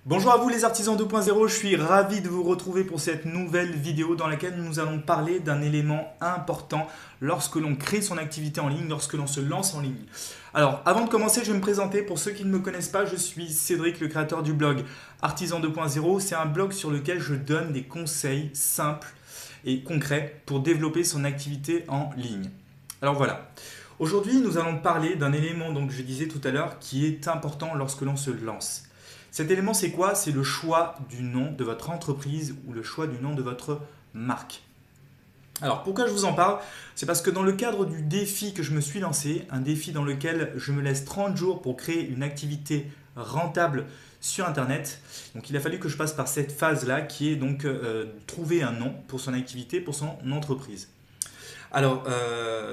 Bonjour à vous les artisans 2.0, je suis ravi de vous retrouver pour cette nouvelle vidéo dans laquelle nous allons parler d'un élément important lorsque l'on crée son activité en ligne, lorsque l'on se lance en ligne. Alors avant de commencer, je vais me présenter. Pour ceux qui ne me connaissent pas, je suis Cédric, le créateur du blog Artisan 2.0. C'est un blog sur lequel je donne des conseils simples et concrets pour développer son activité en ligne. Alors voilà. Aujourd'hui, nous allons parler d'un élément, donc je disais tout à l'heure, qui est important lorsque l'on se lance. Cet élément, c'est quoi? C'est le choix du nom de votre entreprise ou le choix du nom de votre marque. Alors, pourquoi je vous en parle? C'est parce que dans le cadre du défi que je me suis lancé, un défi dans lequel je me laisse 30 jours pour créer une activité rentable sur Internet, donc il a fallu que je passe par cette phase-là qui est donc trouver un nom pour son activité, pour son entreprise. Alors,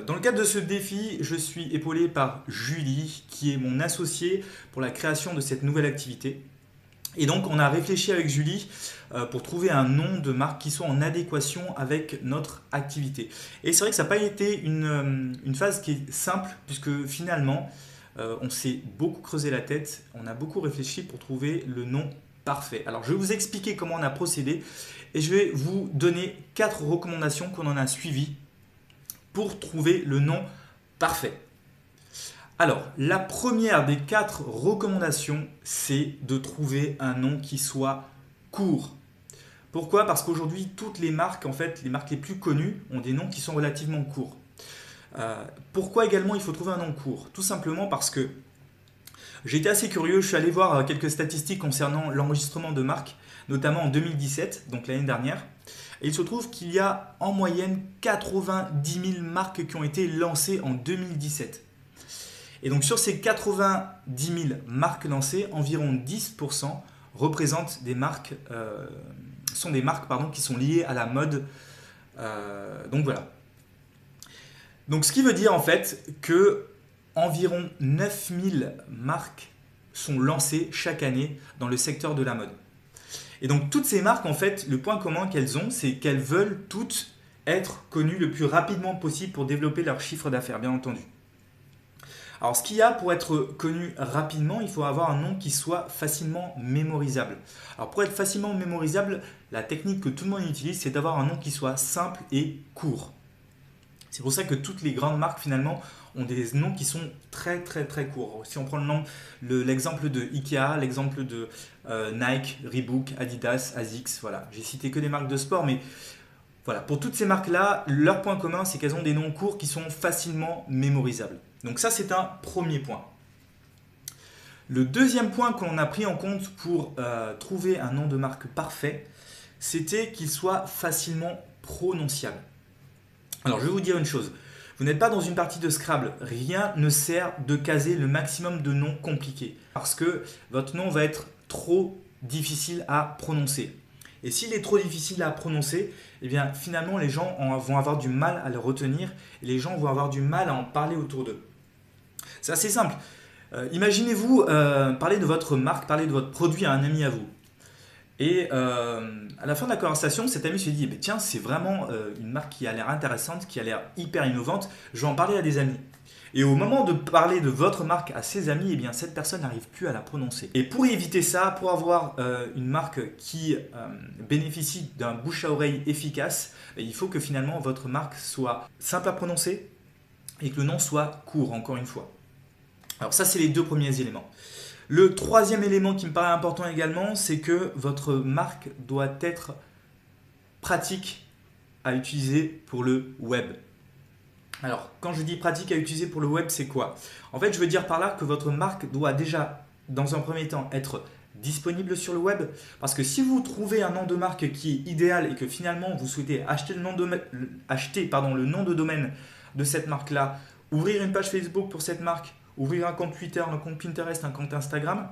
dans le cadre de ce défi, je suis épaulé par Julie, qui est mon associée pour la création de cette nouvelle activité. Et donc, on a réfléchi avec Julie pour trouver un nom de marque qui soit en adéquation avec notre activité. Et c'est vrai que ça n'a pas été une phase qui est simple, puisque finalement, on s'est beaucoup creusé la tête, on a beaucoup réfléchi pour trouver le nom parfait. Alors, je vais vous expliquer comment on a procédé et je vais vous donner 4 recommandations qu'on en a suivies pour trouver le nom parfait. Alors, la première des 4 recommandations, c'est de trouver un nom qui soit court. Pourquoi? Parce qu'aujourd'hui, toutes les marques, en fait, les marques les plus connues, ont des noms qui sont relativement courts. Pourquoi également il faut trouver un nom court? Tout simplement parce que j'ai été assez curieux, je suis allé voir quelques statistiques concernant l'enregistrement de marques, notamment en 2017, donc l'année dernière. Et il se trouve qu'il y a en moyenne 90 000 marques qui ont été lancées en 2017. Et donc sur ces 90 000 marques lancées, environ 10% représentent des marques, sont des marques qui sont liées à la mode. Donc voilà. Donc ce qui veut dire en fait que environ 9 000 marques sont lancées chaque année dans le secteur de la mode. Et donc toutes ces marques, en fait, le point commun qu'elles ont, c'est qu'elles veulent toutes être connues le plus rapidement possible pour développer leur chiffre d'affaires, bien entendu. Alors ce qu'il y a pour être connu rapidement, il faut avoir un nom qui soit facilement mémorisable. Alors pour être facilement mémorisable, la technique que tout le monde utilise, c'est d'avoir un nom qui soit simple et court. C'est pour ça que toutes les grandes marques finalement ont des noms qui sont très très très courts. Si on prend l'exemple de Ikea, l'exemple de Nike, Reebok, Adidas, Asics, voilà. J'ai cité que des marques de sport, mais voilà, pour toutes ces marques-là, leur point commun, c'est qu'elles ont des noms courts qui sont facilement mémorisables. Donc ça, c'est un premier point. Le deuxième point qu'on a pris en compte pour trouver un nom de marque parfait, c'était qu'il soit facilement prononciable. Alors, je vais vous dire une chose. Vous n'êtes pas dans une partie de Scrabble. Rien ne sert de caser le maximum de noms compliqués parce que votre nom va être trop difficile à prononcer. Et s'il est trop difficile à prononcer, eh bien finalement les gens vont avoir du mal à le retenir et les gens vont avoir du mal à en parler autour d'eux. C'est assez simple. Imaginez-vous parler de votre marque, parler de votre produit à un ami à vous. Et à la fin de la conversation, cet ami se dit eh tiens, c'est vraiment une marque qui a l'air intéressante, qui a l'air hyper innovante, je vais en parler à des amis. Et au moment de parler de votre marque à ses amis, eh bien, cette personne n'arrive plus à la prononcer. Et pour éviter ça, pour avoir une marque qui bénéficie d'un bouche à oreille efficace, il faut que finalement votre marque soit simple à prononcer et que le nom soit court, encore une fois. Alors ça, c'est les 2 premiers éléments. Le troisième élément qui me paraît important également, c'est que votre marque doit être pratique à utiliser pour le web. Alors, quand je dis pratique à utiliser pour le web, c'est quoi? En fait, je veux dire par là que votre marque doit déjà, dans un premier temps, être disponible sur le web. Parce que si vous trouvez un nom de marque qui est idéal et que finalement vous souhaitez acheter le nom de domaine de cette marque-là, ouvrir une page Facebook pour cette marque, ouvrir un compte Twitter, un compte Pinterest, un compte Instagram,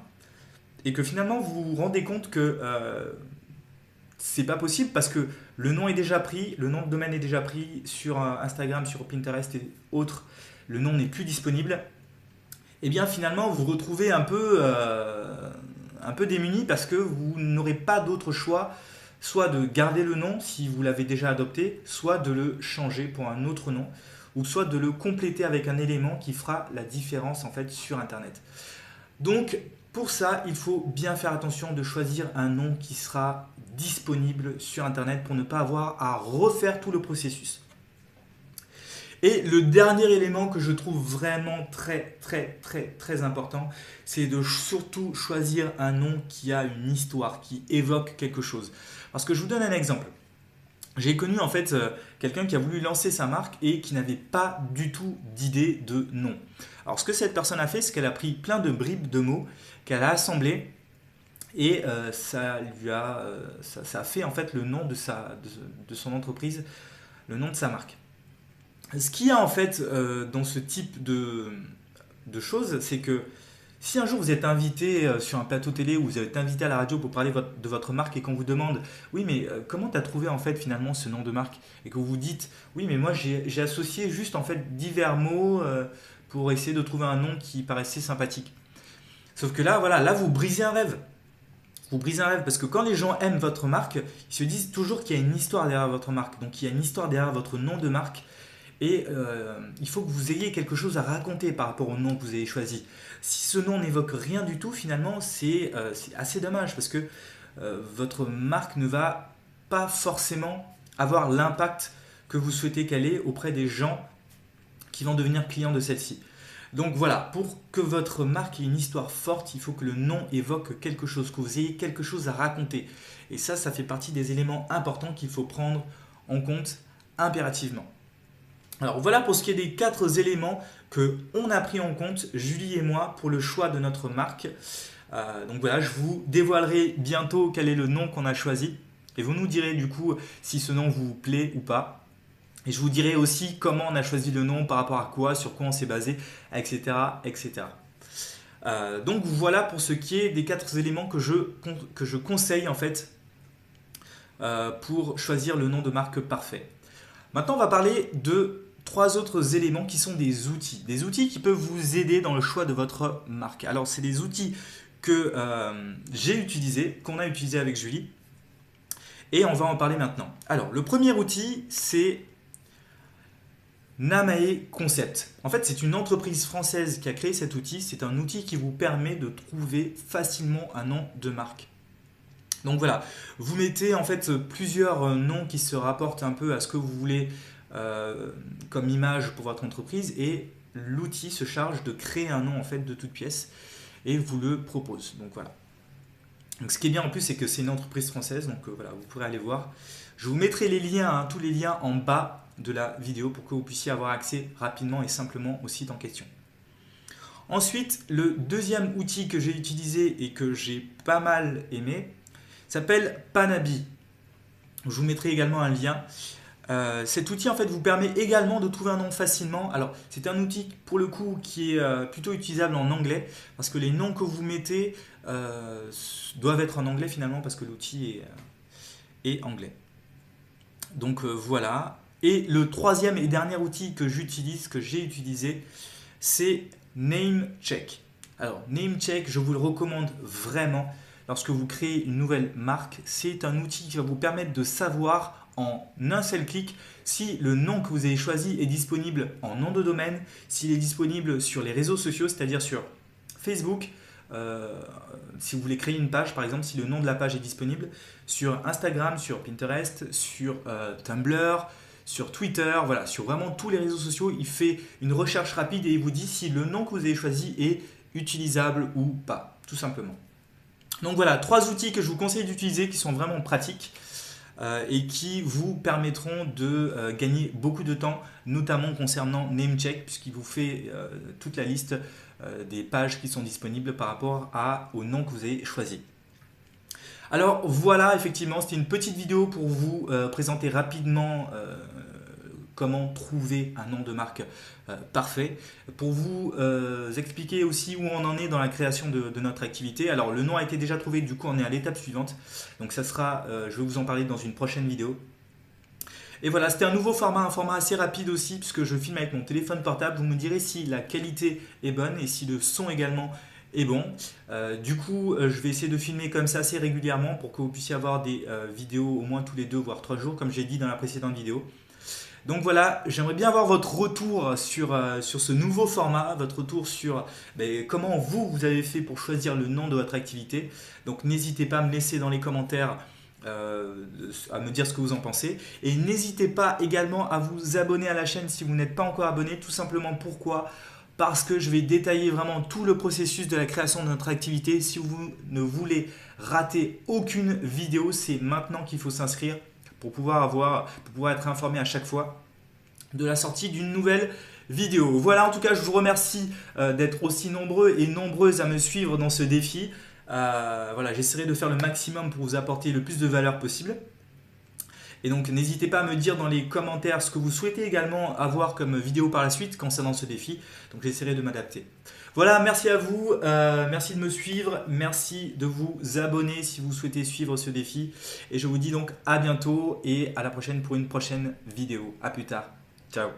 et que finalement vous vous rendez compte que c'est pas possible parce que le nom est déjà pris, le nom de domaine est déjà pris sur Instagram, sur Pinterest et autres, le nom n'est plus disponible, et bien finalement vous vous retrouvez un peu démuni parce que vous n'aurez pas d'autre choix, soit de garder le nom si vous l'avez déjà adopté, soit de le changer pour un autre nom, ou soit de le compléter avec un élément qui fera la différence en fait sur Internet. Donc Pour ça, il faut bien faire attention de choisir un nom qui sera disponible sur Internet pour ne pas avoir à refaire tout le processus. Et le dernier élément que je trouve vraiment très important, c'est de surtout choisir un nom qui a une histoire, qui évoque quelque chose. Parce que je vous donne un exemple. J'ai connu en fait quelqu'un qui a voulu lancer sa marque et qui n'avait pas du tout d'idée de nom. Alors ce que cette personne a fait, c'est qu'elle a pris plein de bribes de mots qu'elle a assemblées et ça a fait en fait le nom de son entreprise, le nom de sa marque. Ce qu'il y a en fait dans ce type de choses, c'est que si un jour vous êtes invité sur un plateau télé ou vous êtes invité à la radio pour parler de votre marque et qu'on vous demande oui mais comment tu as trouvé en fait finalement ce nom de marque et que vous vous dites oui mais moi j'ai associé juste en fait divers mots pour essayer de trouver un nom qui paraissait sympathique. Sauf que là voilà, là vous brisez un rêve. Vous brisez un rêve parce que quand les gens aiment votre marque, ils se disent toujours qu'il y a une histoire derrière votre marque. Donc il y a une histoire derrière votre nom de marque. Et il faut que vous ayez quelque chose à raconter par rapport au nom que vous avez choisi. Si ce nom n'évoque rien du tout, finalement, c'est assez dommage parce que votre marque ne va pas forcément avoir l'impact que vous souhaitez qu'elle ait auprès des gens qui vont devenir clients de celle-ci. Donc voilà, pour que votre marque ait une histoire forte, il faut que le nom évoque quelque chose, que vous ayez quelque chose à raconter. Et ça fait partie des éléments importants qu'il faut prendre en compte impérativement. Alors voilà pour ce qui est des 4 éléments qu'on a pris en compte, Julie et moi, pour le choix de notre marque. Donc voilà, je vous dévoilerai bientôt quel est le nom qu'on a choisi. Et vous nous direz du coup si ce nom vous plaît ou pas. Et je vous dirai aussi comment on a choisi le nom, par rapport à quoi, sur quoi on s'est basé, etc. etc. Donc voilà pour ce qui est des 4 éléments que je conseille en fait pour choisir le nom de marque parfait. Maintenant on va parler de 3 autres éléments qui sont des outils qui peuvent vous aider dans le choix de votre marque. Alors c'est des outils que j'ai utilisés, qu'on a utilisés avec Julie et on va en parler maintenant. Alors le premier outil c'est Namae Concept. En fait c'est une entreprise française qui a créé cet outil, c'est un outil qui vous permet de trouver facilement un nom de marque. Donc voilà, vous mettez en fait plusieurs noms qui se rapportent un peu à ce que vous voulez comme image pour votre entreprise et l'outil se charge de créer un nom en fait de toute pièce et vous le propose. Donc voilà. Donc ce qui est bien en plus c'est que c'est une entreprise française, donc voilà, vous pourrez aller voir. Je vous mettrai les liens, tous les liens en bas de la vidéo pour que vous puissiez avoir accès rapidement et simplement au site en question. Ensuite, le deuxième outil que j'ai utilisé et que j'ai pas mal aimé s'appelle Panabi. Je vous mettrai également un lien. Cet outil en fait vous permet également de trouver un nom facilement. Alors c'est un outil pour le coup qui est plutôt utilisable en anglais parce que les noms que vous mettez doivent être en anglais finalement parce que l'outil est anglais. Donc voilà. Et le troisième et dernier outil que j'utilise, que j'ai utilisé, c'est Namecheck. Alors Namecheck, je vous le recommande vraiment. Lorsque vous créez une nouvelle marque, c'est un outil qui va vous permettre de savoir en un seul clic si le nom que vous avez choisi est disponible en nom de domaine, s'il est disponible sur les réseaux sociaux, c'est-à-dire sur Facebook, si vous voulez créer une page par exemple, si le nom de la page est disponible, sur Instagram, sur Pinterest, sur Tumblr, sur Twitter, voilà, sur vraiment tous les réseaux sociaux, il fait une recherche rapide et il vous dit si le nom que vous avez choisi est utilisable ou pas, tout simplement. Donc voilà, 3 outils que je vous conseille d'utiliser qui sont vraiment pratiques et qui vous permettront de gagner beaucoup de temps, notamment concernant Namecheck, puisqu'il vous fait toute la liste des pages qui sont disponibles par rapport au nom que vous avez choisi. Alors voilà, effectivement, c'était une petite vidéo pour vous présenter rapidement comment trouver un nom de marque parfait, pour vous expliquer aussi où on en est dans la création de notre activité. Alors le nom a été déjà trouvé, du coup on est à l'étape suivante, donc ça sera, je vais vous en parler dans une prochaine vidéo. Et voilà, c'était un nouveau format, un format assez rapide aussi, puisque je filme avec mon téléphone portable. Vous me direz si la qualité est bonne et si le son également est bon. Du coup, je vais essayer de filmer comme ça assez régulièrement pour que vous puissiez avoir des vidéos au moins tous les 2 voire 3 jours, comme j'ai dit dans la précédente vidéo. Donc voilà, j'aimerais bien avoir votre retour sur ce nouveau format, votre retour sur comment vous avez fait pour choisir le nom de votre activité. Donc n'hésitez pas à me laisser dans les commentaires, à me dire ce que vous en pensez. Et n'hésitez pas également à vous abonner à la chaîne si vous n'êtes pas encore abonné. Tout simplement pourquoi? Parce que je vais détailler vraiment tout le processus de la création de notre activité. Si vous ne voulez rater aucune vidéo, c'est maintenant qu'il faut s'inscrire pour pouvoir être informé à chaque fois de la sortie d'une nouvelle vidéo. Voilà, en tout cas, je vous remercie d'être aussi nombreux et nombreuses à me suivre dans ce défi. Voilà, j'essaierai de faire le maximum pour vous apporter le plus de valeur possible. Et donc, n'hésitez pas à me dire dans les commentaires ce que vous souhaitez également avoir comme vidéo par la suite concernant ce défi. Donc, j'essaierai de m'adapter. Voilà, merci à vous, merci de me suivre, merci de vous abonner si vous souhaitez suivre ce défi. Et je vous dis donc à bientôt et à la prochaine pour une prochaine vidéo. À plus tard. Ciao.